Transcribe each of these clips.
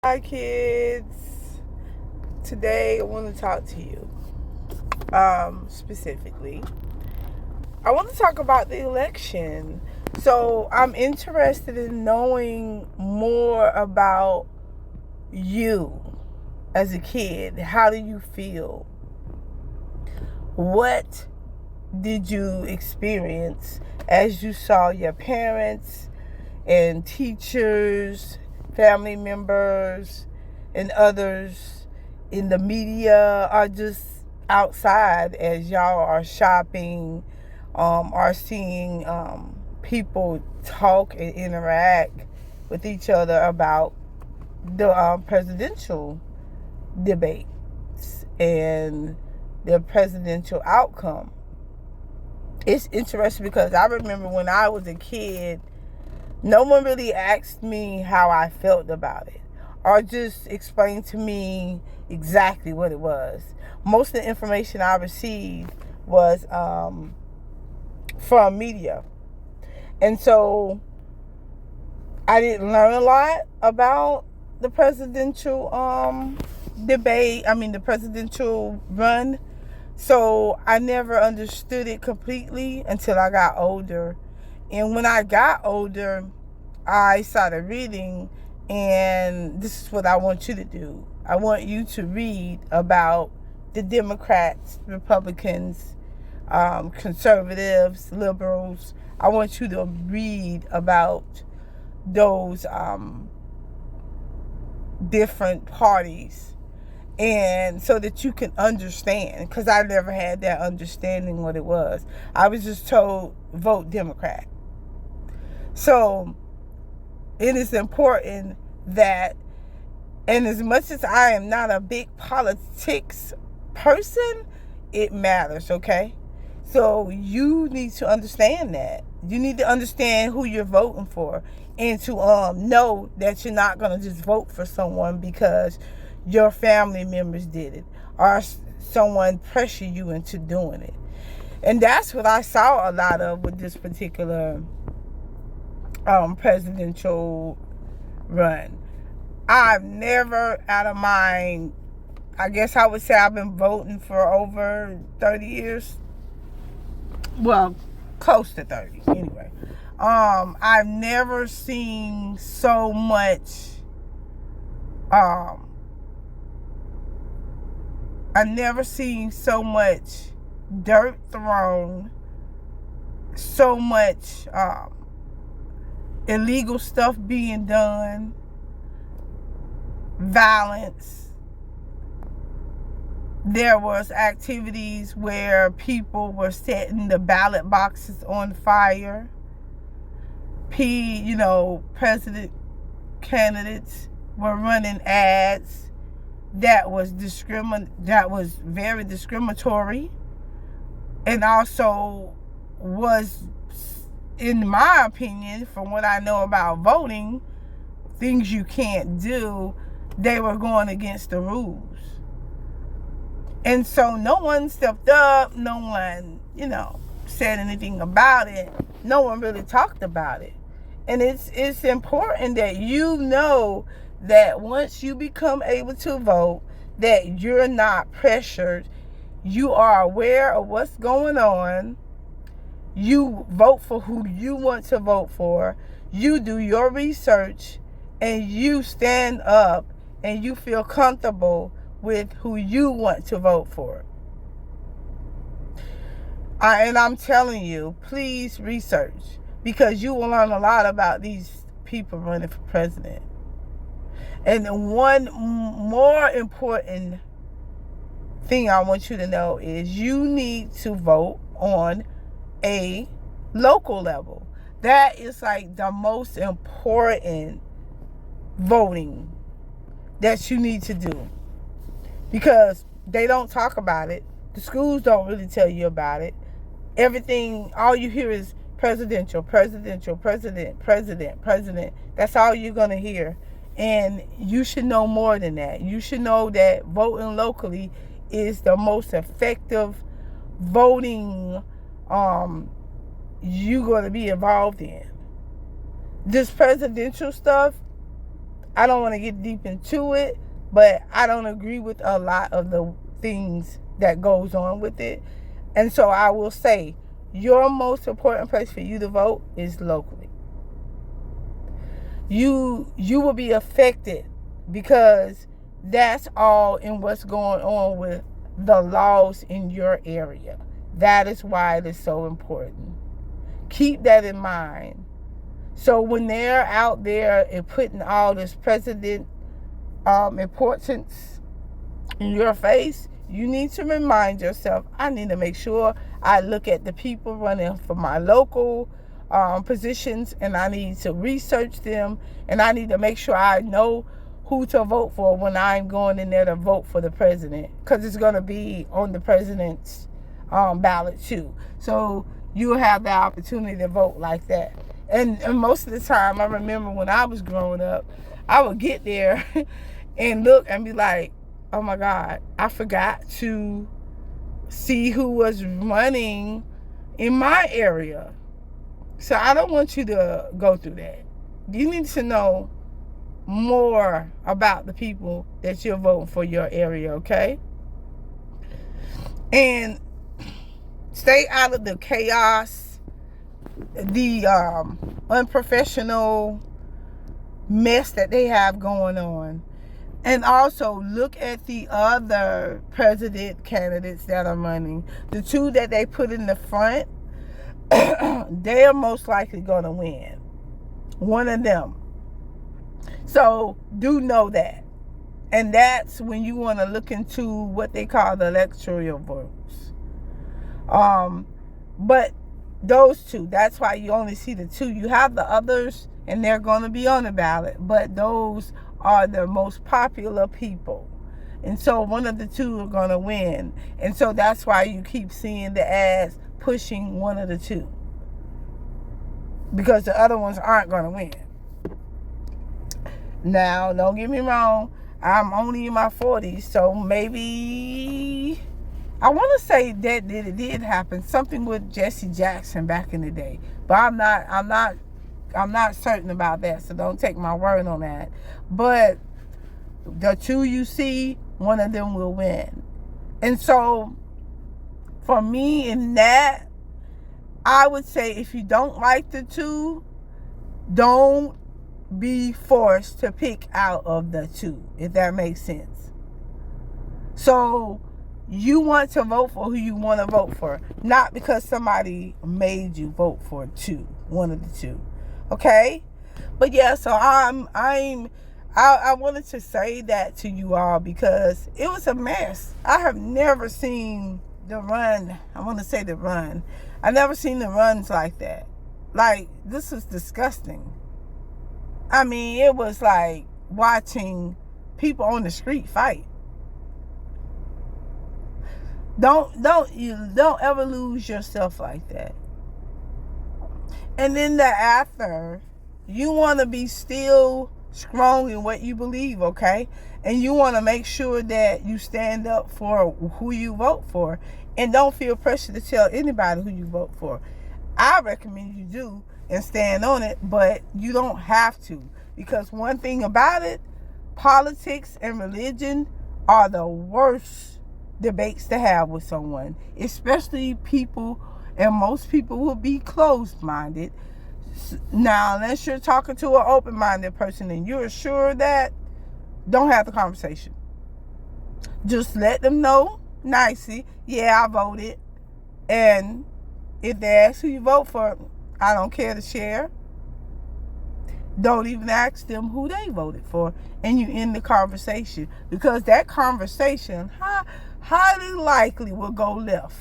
Hi kids. Today I want to talk to you. Specifically, I want to talk about the election. So I'm interested in knowing more about you as a kid. How do you feel? What did you experience as you saw your parents and teachers, family members, and others in the media, or just outside as y'all are shopping, are seeing people talk and interact with each other about the presidential debates and the presidential outcome? It's interesting because I remember when I was a kid, no one really asked me how I felt about it or just explained to me exactly what it was. Most of the information I received was from media. And so I didn't learn a lot about the presidential the presidential run. So I never understood it completely until I got older. And when I got older, I started reading, and this is what I want you to do. I want you to read about the Democrats, Republicans, conservatives, liberals. I want you to read about those different parties, and so that you can understand, because I never had that understanding what it was. I was just told vote Democrat. So it is important that, and as much as I am not a big politics person, it matters, okay? So you need to understand that. You need to understand who you're voting for, and to know that you're not going to just vote for someone because your family members did it or someone pressured you into doing it. And that's what I saw a lot of with this particular presidential run. I've never, out of my, I guess I would say I've been voting for over 30 years. Well, close to 30 anyway. I've never seen so much I've never seen so much dirt thrown, so much illegal stuff being done, violence. There was activities where people were setting the ballot boxes on fire. President candidates were running ads that was very discriminatory, and also was, in my opinion, from what I know about voting, things you can't do. They were going against the rules. And so no one stepped up, no one, said anything about it. No one really talked about it. And it's important that you know that once you become able to vote, that you're not pressured. You are aware of what's going on. You vote for who you want to vote for. You do your research, and you stand up and you feel comfortable with who you want to vote for. And I'm telling you, please research, because you will learn a lot about these people running for president. And one more important thing I want you to know is you need to vote on a local level. That is like the most important voting that you need to do, because they don't talk about it. The schools don't really tell you about it. Everything, all you hear is president. That's all you're going to hear. And you should know more than that. You should know that voting locally is the most effective voting you're going to be involved in. This presidential stuff, I don't want to get deep into it, but I don't agree with a lot of the things that goes on with it. And so I will say, your most important place for you to vote is locally. You will be affected because that's all in what's going on with the laws in your area. That is why it is so important. Keep that in mind. So when they're out there and putting all this president importance in your face, you need to remind yourself, I need to make sure I look at the people running for my local positions, and I need to research them, and I need to make sure I know who to vote for when I'm going in there to vote for the president, because it's going to be on the president's ballot too. So you'll have the opportunity to vote like that. And most of the time, I remember when I was growing up, I would get there and look and be like, oh my God, I forgot to see who was running in my area. So I don't want you to go through that. You need to know more about the people that you're voting for your area, okay? And stay out of the chaos, the unprofessional mess that they have going on. And also look at the other president candidates that are running. The two that they put in the front, they're most likely going to win. One of them. So do know that. And that's when you want to look into what they call the electoral votes. But those two, that's why you only see the two. You have the others, and they're going to be on the ballot, but those are the most popular people. And so one of the two are going to win. And so that's why you keep seeing the ads pushing one of the two, because the other ones aren't going to win. Now, don't get me wrong, I'm only in my 40s, so maybe I want to say that it did happen, something with Jesse Jackson back in the day, but I'm not certain about that, so don't take my word on that. But the two you see, one of them will win. And so for me in that, I would say if you don't like the two, don't be forced to pick out of the two, if that makes sense. So you want to vote for who you want to vote for, not because somebody made you vote for one of the two. Okay? But yeah, so I wanted to say that to you all because it was a mess. I have never seen the run. I never seen the runs like that. Like, this was disgusting. I mean, it was like watching people on the street fight. Don't ever lose yourself like that. And then after, you want to be still strong in what you believe, okay? And you want to make sure that you stand up for who you vote for, and don't feel pressure to tell anybody who you vote for. I recommend you do and stand on it, but you don't have to, because one thing about it, politics and religion are the worst debates to have with someone, especially people, and most people will be closed-minded. Now, unless you're talking to an open-minded person and you're sure that, don't have the conversation. Just let them know nicely, yeah, I voted. And if they ask who you vote for, I don't care to share. Don't even ask them who they voted for, and you end the conversation, because that conversation highly likely will go left.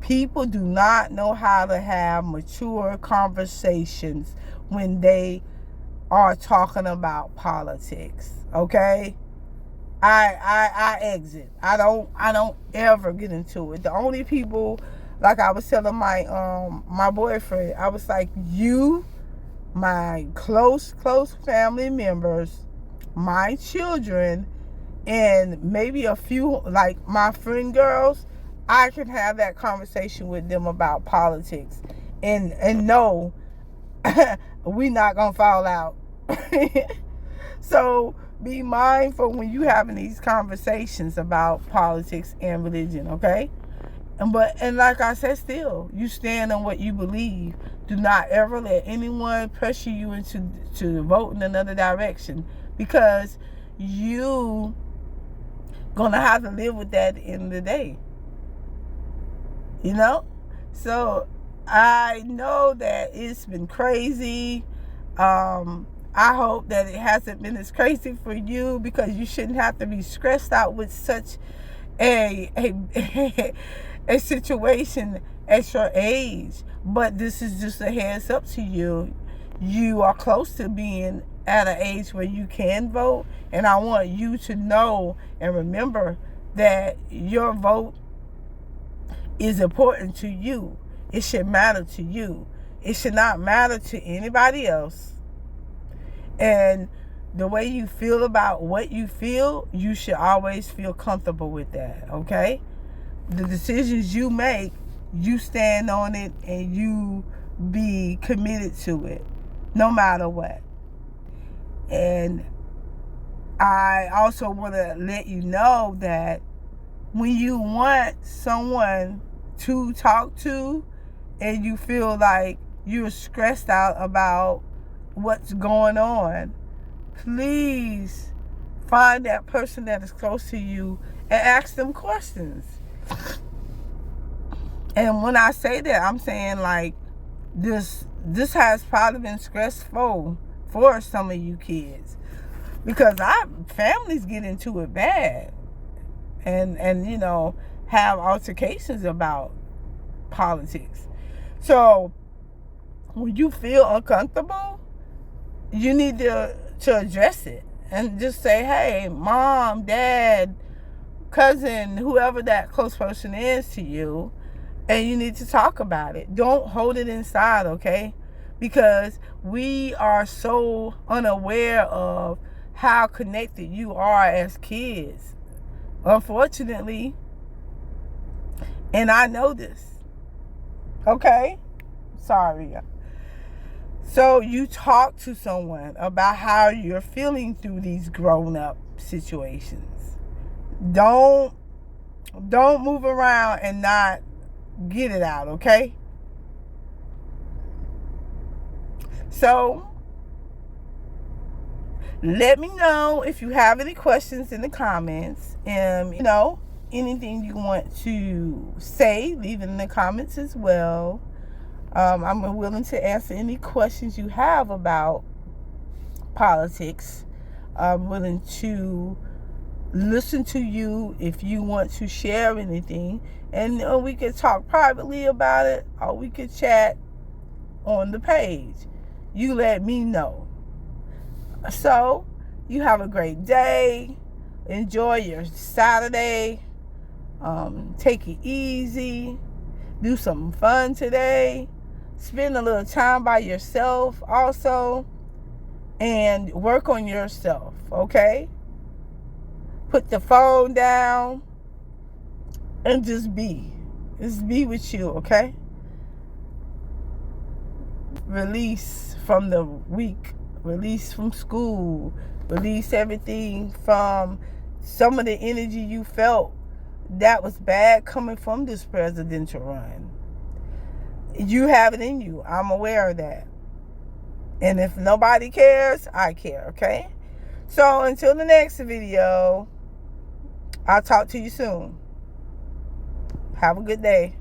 People do not know how to have mature conversations when they are talking about politics. Okay? I exit. I don't ever get into it. The only people, like I was telling my boyfriend, I was like, you, my close family members, my children, and maybe a few, like my friend girls, I can have that conversation with them about politics and know we're not gonna fall out. So be mindful when you having these conversations about politics and religion, okay? And like I said, still, you stand on what you believe. Do not ever let anyone pressure you into to vote in another direction, because you gonna have to live with that at the end of the day. You know? So I know that it's been crazy. I hope that it hasn't been as crazy for you, because you shouldn't have to be stressed out with such a a situation at your age. But this is just a heads up to you. You are close to being at an age where you can vote, and I want you to know and remember that your vote is important to you. It should matter to you. It should not matter to anybody else. And the way you feel about what you feel, you should always feel comfortable with that, okay? The decisions you make, you stand on it and you be committed to it, no matter what. And I also want to let you know that when you want someone to talk to and you feel like you're stressed out about what's going on, please find that person that is close to you and ask them questions. And when I say that, I'm saying like this has probably been stressful for some of you kids, because our families get into it bad and you know, have altercations about politics. So when you feel uncomfortable, you need to address it and just say, hey, mom, dad, cousin, whoever that close person is to you, and you need to talk about it. Don't hold it inside, okay? Because we are so unaware of how connected you are as kids, unfortunately. And I know this, okay? Sorry. So you talk to someone about how you're feeling through these grown-up situations. Don't move around and not get it out, okay? So let me know if you have any questions in the comments, and you know, anything you want to say, leave it in the comments as well. I'm willing to answer any questions you have about politics. I'm willing to listen to you if you want to share anything, and we could talk privately about it, or we could chat on the page. You let me know. So you have a great day. Enjoy your Saturday. Take it easy. Do something fun today. Spend a little time by yourself also, and work on yourself, okay? Put the phone down and just be with you, okay? Release from the week, release from school, release everything from some of the energy you felt that was bad coming from this presidential run. You have it in you. I'm aware of that. And if nobody cares, I care, okay? So until the next video, I'll talk to you soon. Have a good day.